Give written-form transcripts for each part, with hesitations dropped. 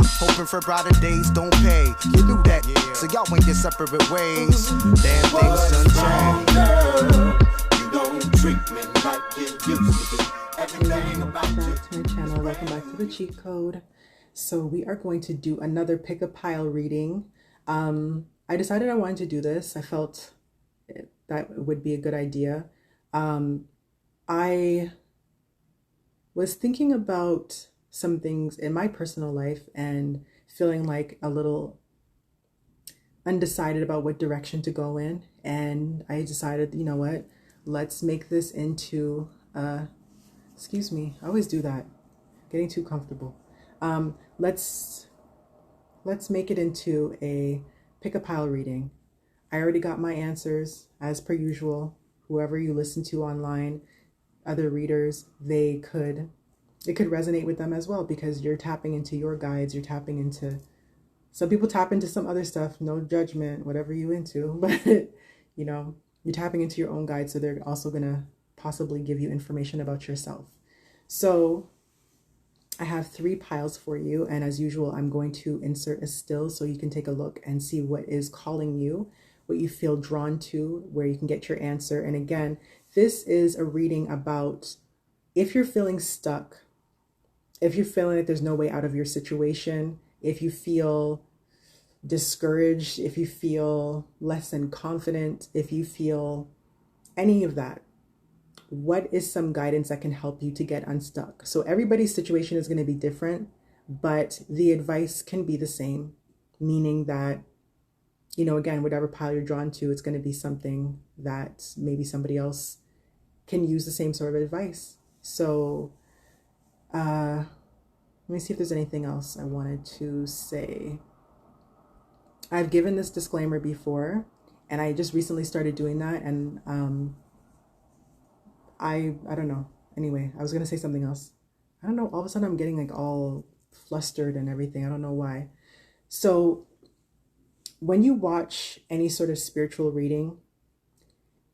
hoping for brighter days don't pay. You knew that, so y'all went your separate ways. Damn things done changed. Girl, you don't treat me like you used to do. Everything about you. Welcome back to my channel. Welcome back to the cheat code. So we are going to do another pick a pile reading. I decided I wanted to do this. I felt that would be a good idea. I was thinking about some things in my personal life and feeling like a little undecided about what direction to go in. And I decided, you know what, let's make this into, excuse me, I always do that, getting too comfortable. Let's make it into a pick a pile reading. I already got my answers as per usual. Whoever you listen to online, other readers, it could resonate with them as well, because you're tapping into your guides. You're tapping into, some people tap into some other stuff, no judgment, whatever you into, but you know, you're tapping into your own guides. So they're also going to possibly give you information about yourself. So I have 3 piles for you. And as usual, I'm going to insert a still so you can take a look and see what is calling you, what you feel drawn to, where you can get your answer. And again, this is a reading about if you're feeling stuck, if you're feeling like there's no way out of your situation, if you feel discouraged, if you feel less than confident, if you feel any of that, what is some guidance that can help you to get unstuck? So everybody's situation is going to be different, but the advice can be the same, meaning that, you know, again, whatever pile you're drawn to, it's going to be something that maybe somebody else can use the same sort of advice. So let me see if there's anything else I wanted to say. I've given this disclaimer before, and I just recently started doing that, and I don't know. Anyway, I was going to say something else. I don't know. All of a sudden I'm getting like all flustered and everything. I don't know why. So when you watch any sort of spiritual reading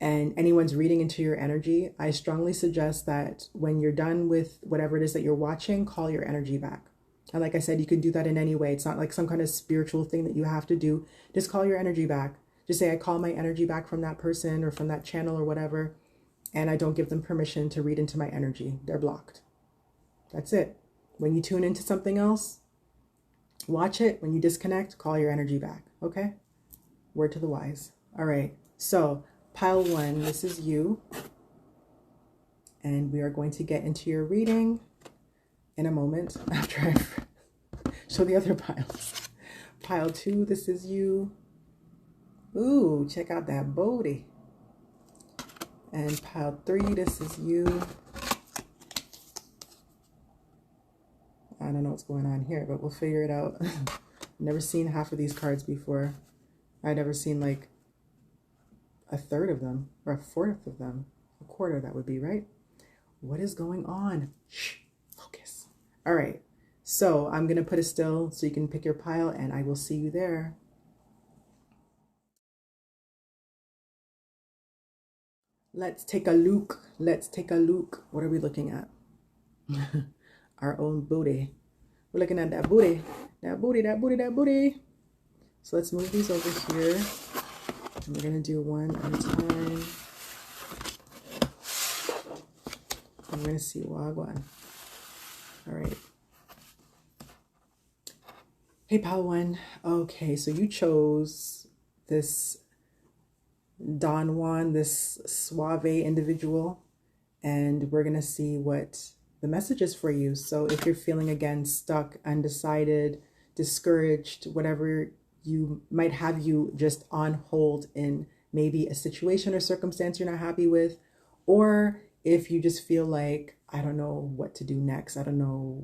and anyone's reading into your energy, I strongly suggest that when you're done with whatever it is that you're watching, call your energy back. And like I said, you can do that in any way. It's not like some kind of spiritual thing that you have to do. Just call your energy back. Just say, I call my energy back from that person or from that channel or whatever. And I don't give them permission to read into my energy. They're blocked. That's it. When you tune into something else, watch it. When you disconnect, call your energy back. Okay? Word to the wise. All right. So pile 1, this is you. And we are going to get into your reading in a moment after I show the other piles. Pile 2, this is you. Ooh, check out that booty. And pile 3, this is you. I don't know what's going on here, but we'll figure it out. Never seen half of these cards before. I'd never seen like a third of them, or a fourth of them. A quarter, that would be, right? What is going on? Shh, focus. All right, so I'm going to put a still so you can pick your pile, and I will see you there. Let's take a look. Let's take a look. What are we looking at? Our own booty. We're looking at that booty. That booty, that booty, that booty. So let's move these over here. And we're going to do one at a time. And we're going to see Wagwan. All right. Hey, pile 1. Okay, so you chose this Don Juan, this suave individual, and we're going to see what the message is for you. So if you're feeling, again, stuck, undecided, discouraged, whatever you might have you just on hold in maybe a situation or circumstance you're not happy with, or if you just feel like, I don't know what to do next, I don't know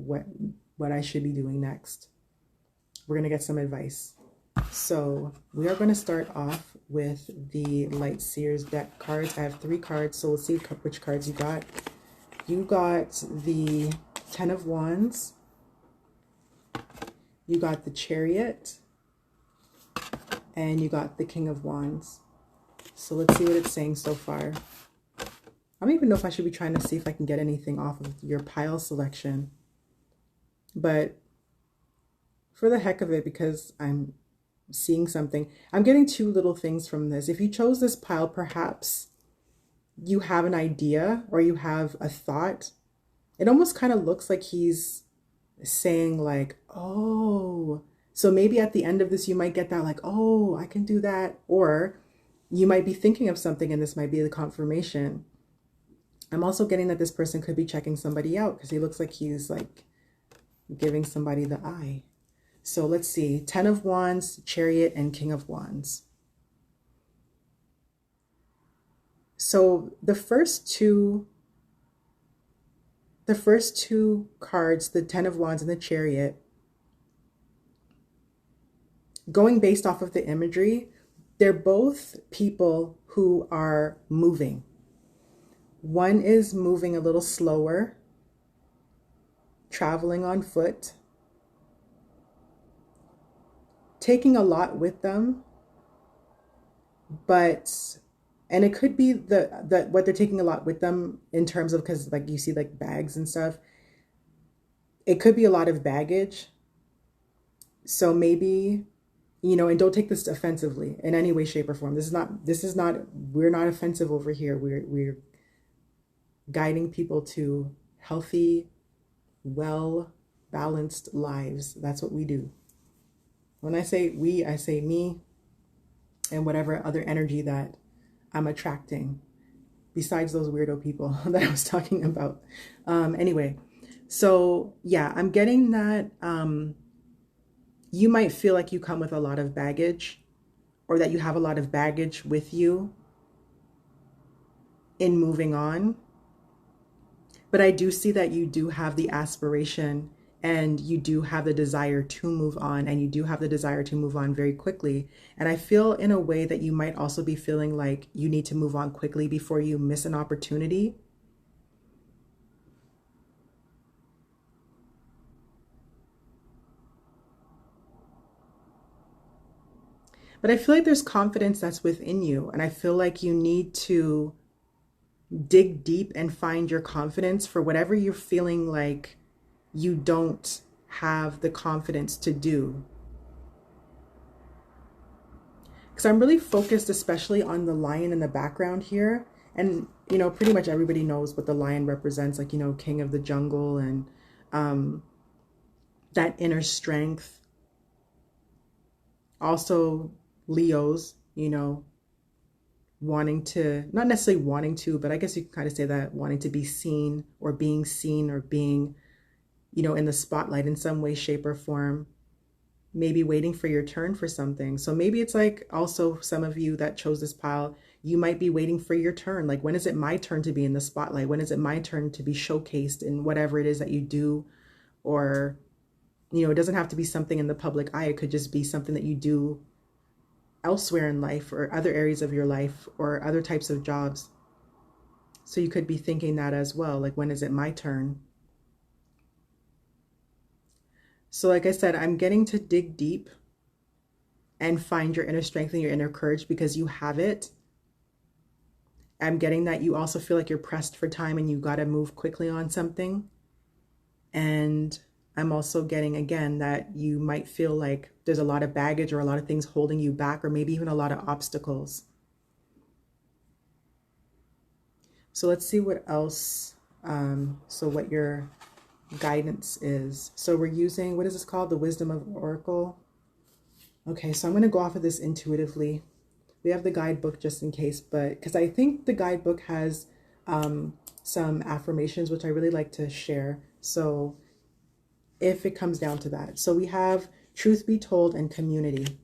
what I should be doing next, we're going to get some advice. So we are going to start off with the Light Seers deck cards. I have 3 cards, so we'll see which cards you got. You got the 10 of Wands. You got the Chariot. And you got the King of Wands. So let's see what it's saying so far. I don't even know if I should be trying to see if I can get anything off of your pile selection. But for the heck of it, because I'm seeing something, I'm getting two little things from this. If you chose this pile, perhaps you have an idea or you have a thought. It almost kind of looks like he's saying like, oh, so maybe at the end of this, you might get that like, oh, I can do that. Or you might be thinking of something and this might be the confirmation. I'm also getting that this person could be checking somebody out because he looks like he's like giving somebody the eye. So let's see, 10 of Wands, Chariot, and King of Wands. So the first two cards, the 10 of Wands and the Chariot, going based off of the imagery, they're both people who are moving. One is moving a little slower, traveling on foot, taking a lot with them, and it could be what they're taking a lot with them in terms of, because like you see like bags and stuff, it could be a lot of baggage. So maybe, and don't take this offensively in any way, shape, or form. We're not offensive over here. We're guiding people to healthy, well-balanced lives. That's what we do. When I say we, I say me and whatever other energy that I'm attracting besides those weirdo people that I was talking about. Anyway, so yeah, I'm getting that you might feel like you come with a lot of baggage, or that you have a lot of baggage with you in moving on. But I do see that you do have the aspiration and you do have the desire to move on, and you do have the desire to move on very quickly. And I feel in a way that you might also be feeling like you need to move on quickly before you miss an opportunity. But I feel like there's confidence that's within you, and I feel like you need to dig deep and find your confidence for whatever you're feeling like you don't have the confidence to do. Because I'm really focused especially on the lion in the background here. And, pretty much everybody knows what the lion represents, like, king of the jungle, and that inner strength. Also Leos, wanting to, not necessarily wanting to, but I guess you can kind of say that, wanting to be seen or being in the spotlight in some way, shape, or form, maybe waiting for your turn for something. So maybe it's like also some of you that chose this pile, you might be waiting for your turn. Like, when is it my turn to be in the spotlight? When is it my turn to be showcased in whatever it is that you do? Or, it doesn't have to be something in the public eye. It could just be something that you do elsewhere in life, or other areas of your life, or other types of jobs. So you could be thinking that as well. Like, when is it my turn? So like I said, I'm getting to dig deep and find your inner strength and your inner courage, because you have it. I'm getting that you also feel like you're pressed for time and you got to move quickly on something. And I'm also getting, again, that you might feel like there's a lot of baggage or a lot of things holding you back, or maybe even a lot of obstacles. So let's see what else. So what your guidance is. So we're using, what is this called? The Wisdom of Oracle. Okay, so I'm going to go off of this intuitively. We have the guidebook just in case, but because I think the guidebook has some affirmations, which I really like to share. So if it comes down to that. So we have truth be told and community.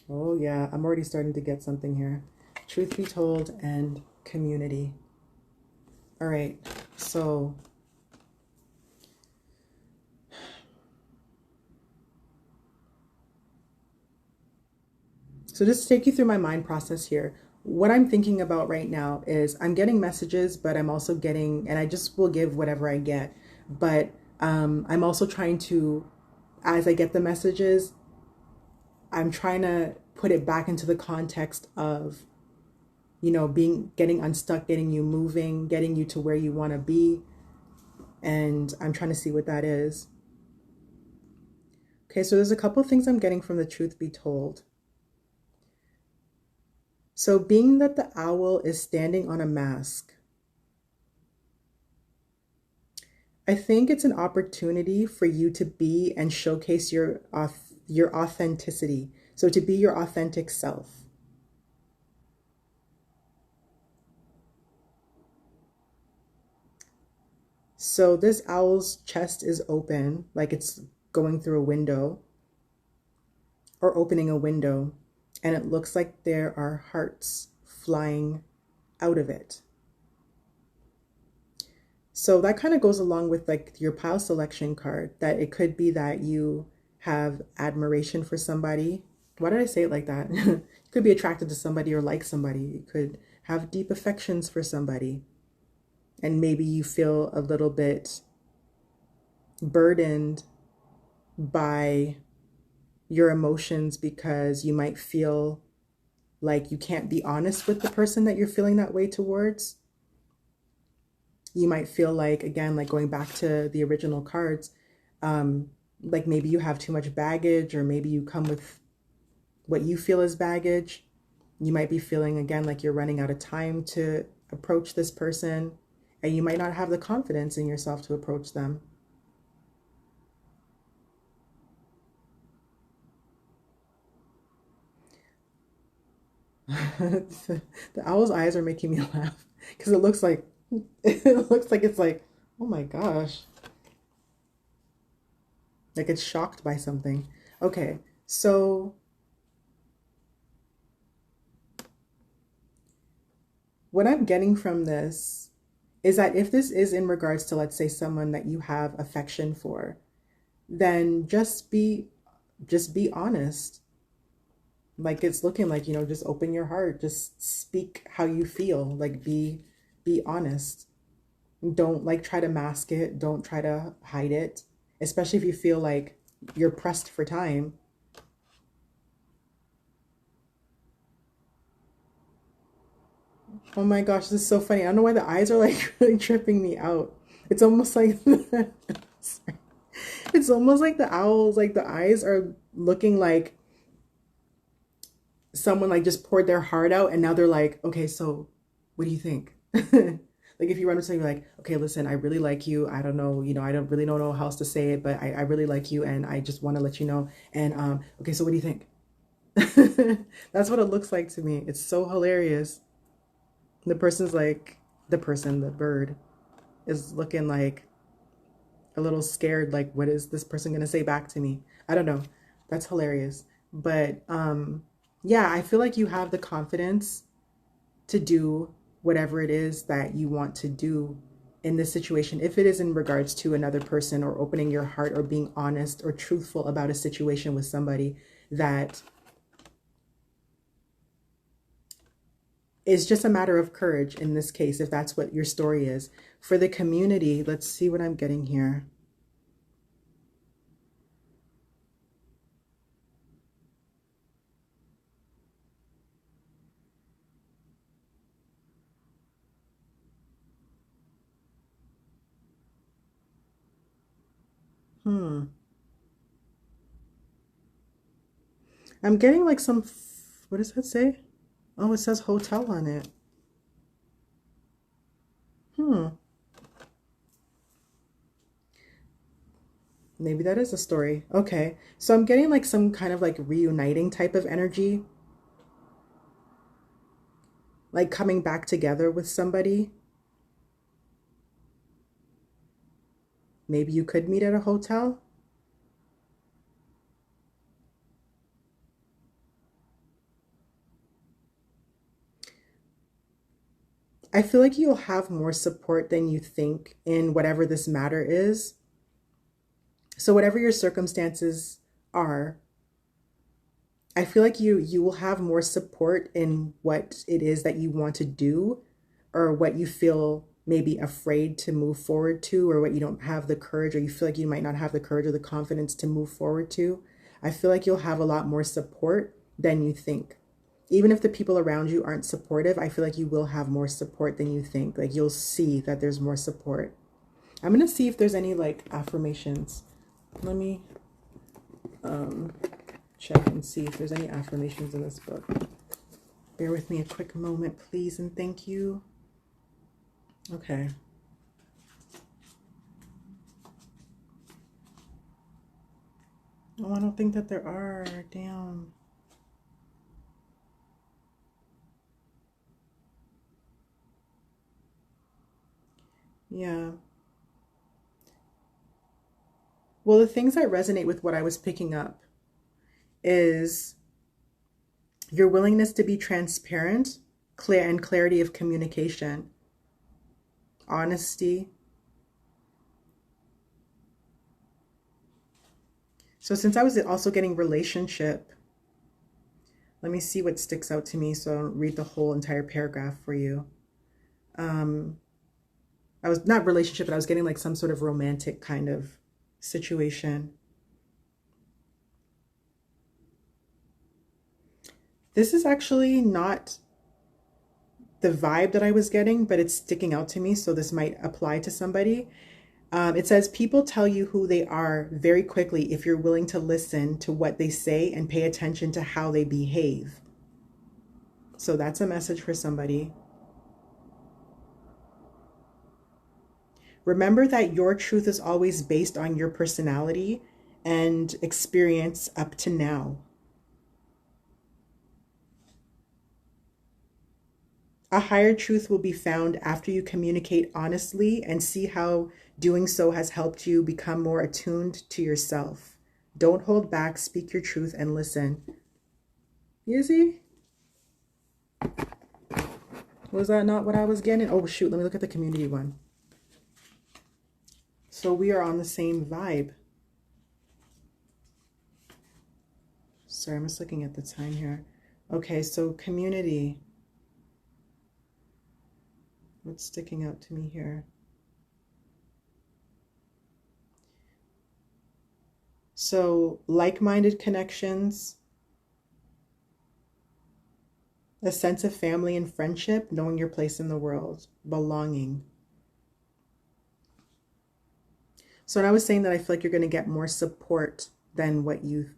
Oh yeah, I'm already starting to get something here. Truth be told and community. All right, so just to take you through my mind process here, what I'm thinking about right now is I'm getting messages, but I'm also getting, and I just will give whatever I get, but I'm also trying to, as I get the messages, I'm trying to put it back into the context of, getting unstuck, getting you moving, getting you to where you want to be. And I'm trying to see what that is. Okay, so there's a couple things I'm getting from the truth be told. So being that the owl is standing on a mask, I think it's an opportunity for you to be and showcase your authenticity. So to be your authentic self. So this owl's chest is open, like it's going through a window or opening a window, and it looks like there are hearts flying out of it. So that kind of goes along with like your pile selection card, that it could be that you have admiration for somebody. Why did I say it like that? You could be attracted to somebody or like somebody. You could have deep affections for somebody. And maybe you feel a little bit burdened by your emotions because you might feel like you can't be honest with the person that you're feeling that way towards. You might feel like, again, like going back to the original cards, like maybe you have too much baggage, or maybe you come with what you feel is baggage. You might be feeling, again, like you're running out of time to approach this person, and you might not have the confidence in yourself to approach them. The owl's eyes are making me laugh because it looks like it's like, oh my gosh, like it's shocked by something. Okay, so what I'm getting from this is that if this is in regards to, let's say, someone that you have affection for, then just be honest. Like it's looking like, just open your heart, just speak how you feel, like be honest. Don't like try to mask it, don't try to hide it, especially if you feel like you're pressed for time. Oh my gosh, this is so funny. I don't know why the eyes are like really tripping me out. It's almost like sorry. It's almost like the owls, like the eyes are looking like someone like just poured their heart out, and now they're like, okay, so what do you think? Like if you run into something, you're like, okay, listen, I really like you. I don't know, I don't really know how else to say it, but I really like you, and I just want to let you know. And okay, so what do you think? That's what it looks like to me. It's so hilarious. The person's like, the bird is looking like a little scared, like, what is this person gonna say back to me? I don't know. That's hilarious. But yeah, I feel like you have the confidence to do whatever it is that you want to do in this situation. If it is in regards to another person, or opening your heart, or being honest or truthful about a situation with somebody, that is just a matter of courage in this case, if that's what your story is. For the community, let's see what I'm getting here. I'm getting like some, what does that say? Oh, it says hotel on it. Maybe that is a story. Okay. So I'm getting like some kind of like reuniting type of energy. Like coming back together with somebody. Maybe you could meet at a hotel. I feel like you'll have more support than you think in whatever this matter is. So whatever your circumstances are, I feel like you will have more support in what it is that you want to do, or what you feel maybe afraid to move forward to, or what you don't have the courage, or you feel like you might not have the courage or the confidence to move forward to. I feel like you'll have a lot more support than you think. Even if the people around you aren't supportive, I feel like you will have more support than you think. Like you'll see that there's more support. I'm going to see if there's any like affirmations. Let me check and see if there's any affirmations in this book. Bear with me a quick moment, please, and thank you. Okay. Oh, I don't think that there are. Damn. Yeah. Well, the things that resonate with what I was picking up is your willingness to be transparent, clear, and clarity of communication, honesty. So since I was also getting relationship, let me see what sticks out to me so I don't read the whole entire paragraph for you. I was not relationship, but I was getting like some sort of romantic kind of situation. This is actually not the vibe that I was getting, but it's sticking out to me, so this might apply to somebody. It says, people tell you who they are very quickly if you're willing to listen to what they say and pay attention to how they behave. So that's a message for somebody. Remember that your truth is always based on your personality and experience up to now. A higher truth will be found after you communicate honestly and see how doing so has helped you become more attuned to yourself. Don't hold back, speak your truth, and listen. You see? Was that not what I was getting? Oh, shoot. Let me look at the community one. So we are on the same vibe. Sorry, I'm just looking at the time here. Okay, so community. What's sticking out to me here? So like-minded connections, a sense of family and friendship, knowing your place in the world, belonging. So when I was saying that I feel like you're going to get more support than what you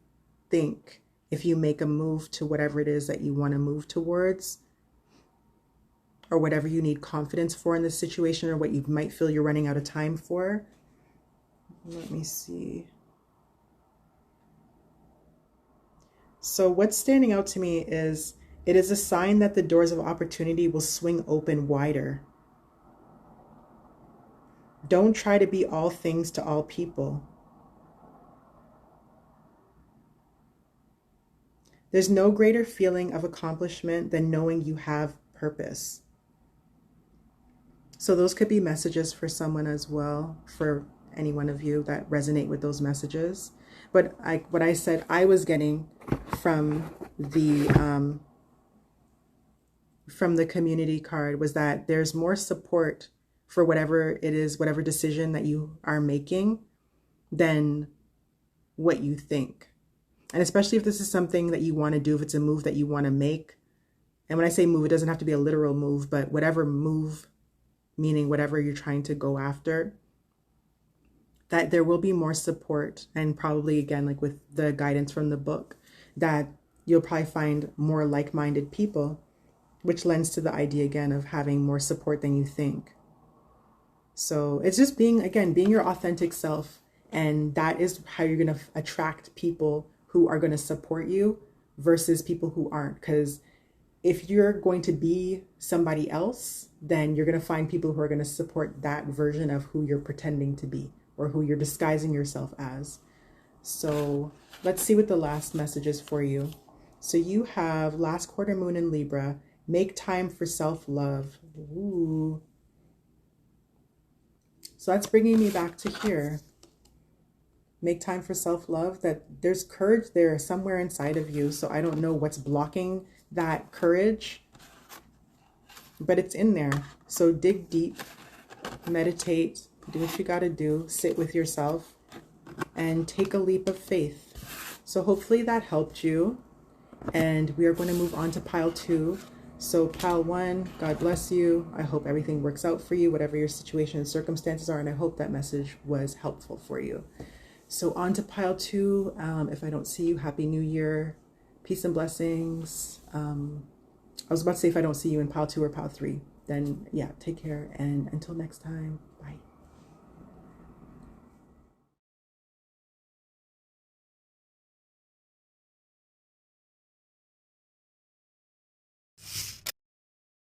think if you make a move to whatever it is that you want to move towards, or whatever you need confidence for in this situation, or what you might feel you're running out of time for. Let me see. So what's standing out to me is it is a sign that the doors of opportunity will swing open wider. Don't try to be all things to all people. There's no greater feeling of accomplishment than knowing you have purpose. So those could be messages for someone as well, for any one of you that resonate with those messages. But what I said I was getting from the community card was that there's more support for whatever it is, whatever decision that you are making, than what you think. And especially if this is something that you want to do, if it's a move that you want to make. And when I say move, it doesn't have to be a literal move, but whatever move, meaning whatever you're trying to go after, that there will be more support. And probably, again, like with the guidance from the book, that you'll probably find more like-minded people, which lends to the idea, again, of having more support than you think. So it's just being your authentic self. And that is how you're going to attract people who are going to support you versus people who aren't. Because if you're going to be somebody else, then you're going to find people who are going to support that version of who you're pretending to be or who you're disguising yourself as. So let's see what the last message is for you. So you have last quarter moon in Libra. Make time for self-love. Ooh. So that's bringing me back to here. Make time for self-love, that there's courage there somewhere inside of you. So I don't know what's blocking that courage, but it's in there. So dig deep, meditate, do what you got to do, sit with yourself and take a leap of faith. So hopefully that helped you. And we are going to move on to pile 2. So pile 1, God bless you. I hope everything works out for you, whatever your situation and circumstances are. And I hope that message was helpful for you. So on to pile 2. If I don't see you, Happy New Year. Peace and blessings. I was about to say if I don't see you in pile 2 or pile 3, then yeah, take care. And until next time.